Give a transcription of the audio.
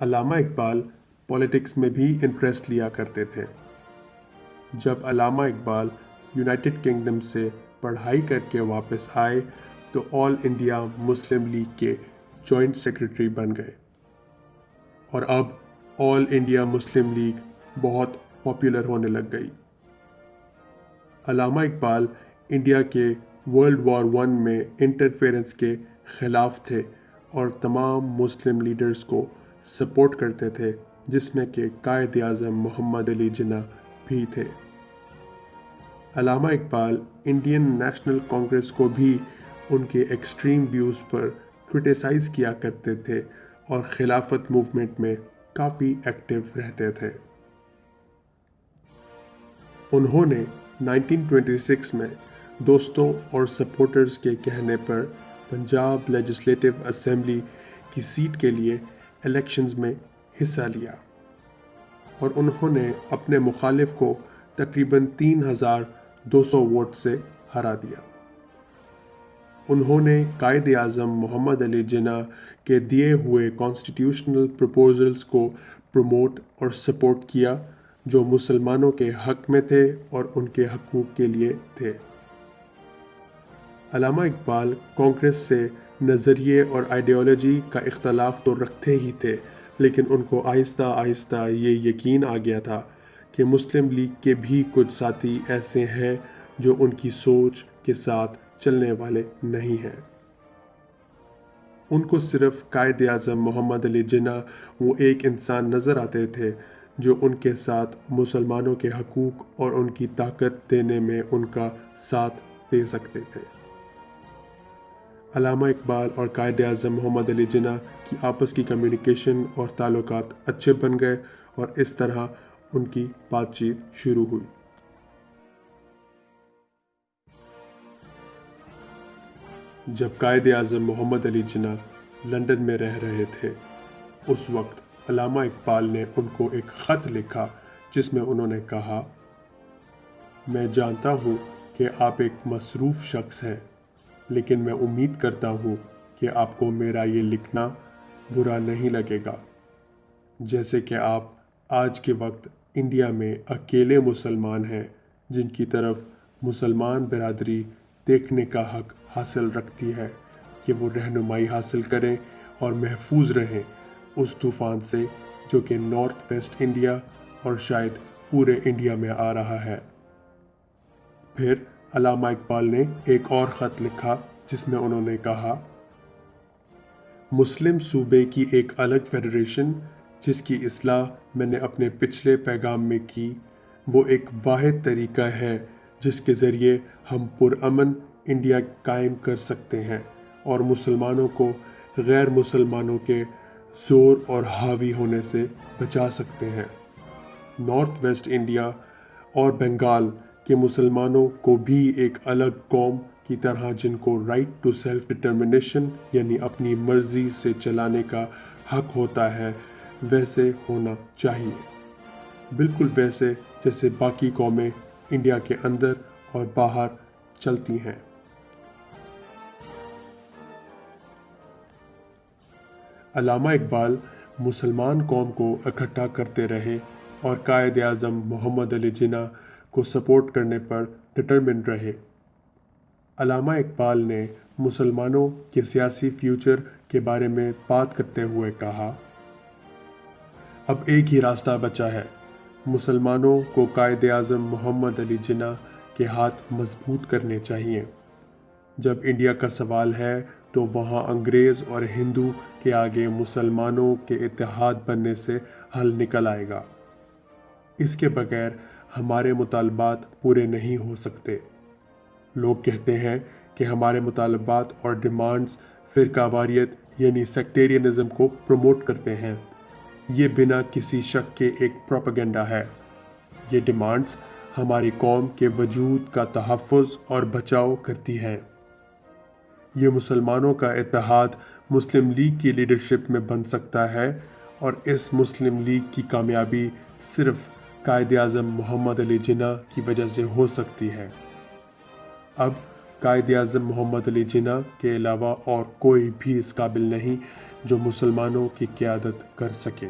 علامہ Iqbal politics میں بھی interest لیا کرتے تھے۔ جب علامہ اقبال یونائٹڈ کنگڈم سے پڑھائی کر کے واپس آئے تو آل انڈیا مسلم لیگ کے جوائنٹ سیکرٹری بن گئے، اور اب آل انڈیا مسلم لیگ بہت پاپولر ہونے لگ گئی۔ علامہ اقبال انڈیا کے ورلڈ وار ون میں انٹرفیرنس کے خلاف تھے اور تمام مسلم لیڈرز کو سپورٹ کرتے تھے، جس میں کہ قائد اعظم محمد علی جناح بھی تھے۔ علامہ اقبال انڈین نیشنل کانگریس کو بھی ان کے ایکسٹریم ویوز پر کرٹیسائز کیا کرتے تھے اور خلافت موومنٹ میں کافی ایکٹیو رہتے تھے۔ انہوں نے 1926 میں دوستوں اور سپورٹرز کے کہنے پر پنجاب لیجسلیٹو اسمبلی کی سیٹ کے لیے الیکشنز میں حصہ لیا، اور انہوں نے اپنے مخالف کو تقریباً 3200 ووٹ سے ہرا دیا۔ انہوں نے قائد اعظم محمد علی جناح کے دیے ہوئے کانسٹیٹیوشنل پروپوزلز کو پروموٹ اور سپورٹ کیا، جو مسلمانوں کے حق میں تھے اور ان کے حقوق کے لیے تھے۔ علامہ اقبال کانگریس سے نظریے اور آئیڈیالوجی کا اختلاف تو رکھتے ہی تھے، لیکن ان کو آہستہ آہستہ یہ یقین آ گیا تھا کہ مسلم لیگ کے بھی کچھ ساتھی ایسے ہیں جو ان کی سوچ کے ساتھ چلنے والے نہیں ہیں۔ ان کو صرف قائد اعظم محمد علی جناح وہ ایک انسان نظر آتے تھے جو ان کے ساتھ مسلمانوں کے حقوق اور ان کی طاقت دینے میں ان کا ساتھ دے سکتے تھے۔ علامہ اقبال اور قائد اعظم محمد علی جناح کی آپس کی کمیونیکیشن اور تعلقات اچھے بن گئے، اور اس طرح ان کی بات چیت شروع ہوئی۔ جب قائد اعظم محمد علی جناح لندن میں رہ رہے تھے، اس وقت علامہ اقبال نے ان کو ایک خط لکھا جس میں انہوں نے کہا، میں جانتا ہوں کہ آپ ایک مصروف شخص ہیں، لیکن میں امید کرتا ہوں کہ آپ کو میرا یہ لکھنا برا نہیں لگے گا۔ جیسے کہ آپ آج کے وقت انڈیا میں اکیلے مسلمان ہیں جن کی طرف مسلمان برادری دیکھنے کا حق حاصل رکھتی ہے کہ وہ رہنمائی حاصل کریں اور محفوظ رہیں اس طوفان سے جو کہ نارتھ ویسٹ انڈیا اور شاید پورے انڈیا میں آ رہا ہے۔ پھر علامہ اقبال نے ایک اور خط لکھا جس میں انہوں نے کہا، مسلم صوبے کی ایک الگ فیڈریشن جس کی اصلاح میں نے اپنے پچھلے پیغام میں کی، وہ ایک واحد طریقہ ہے جس کے ذریعے ہم پرامن انڈیا قائم کر سکتے ہیں اور مسلمانوں کو غیر مسلمانوں کے زور اور حاوی ہونے سے بچا سکتے ہیں۔ نارتھ ویسٹ انڈیا اور بنگال کے مسلمانوں کو بھی ایک الگ قوم کی طرح جن کو رائٹ ٹو سیلف ڈٹرمنیشن یعنی اپنی مرضی سے چلانے کا حق ہوتا ہے ویسے ہونا چاہیے، بالکل ویسے جیسے باقی قومیں انڈیا کے اندر اور باہر چلتی ہیں۔ علامہ اقبال مسلمان قوم کو اکٹھا کرتے رہے اور قائد اعظم محمد علی جناح کو سپورٹ کرنے پر ڈٹرمنڈ رہے۔ علامہ اقبال نے مسلمانوں کے سیاسی فیوچر کے بارے میں بات کرتے ہوئے کہا، اب ایک ہی راستہ بچا ہے، مسلمانوں کو قائد اعظم محمد علی جناح کے ہاتھ مضبوط کرنے چاہیے۔ جب انڈیا کا سوال ہے تو وہاں انگریز اور ہندو کے آگے مسلمانوں کے اتحاد بننے سے حل نکل آئے گا۔ اس کے بغیر ہمارے مطالبات پورے نہیں ہو سکتے۔ لوگ کہتے ہیں کہ ہمارے مطالبات اور ڈیمانڈز فرقہ واریت یعنی سیکٹیرینزم کو پروموٹ کرتے ہیں۔ یہ بنا کسی شک کے ایک پروپیگنڈا ہے۔ یہ ڈیمانڈز ہماری قوم کے وجود کا تحفظ اور بچاؤ کرتی ہیں۔ یہ مسلمانوں کا اتحاد مسلم لیگ کی لیڈرشپ میں بن سکتا ہے، اور اس مسلم لیگ کی کامیابی صرف قائد اعظم محمد علی جناح کی وجہ سے ہو سکتی ہے۔ اب قائد اعظم محمد علی جناح کے علاوہ اور کوئی بھی اس قابل نہیں جو مسلمانوں کی قیادت کر سکے۔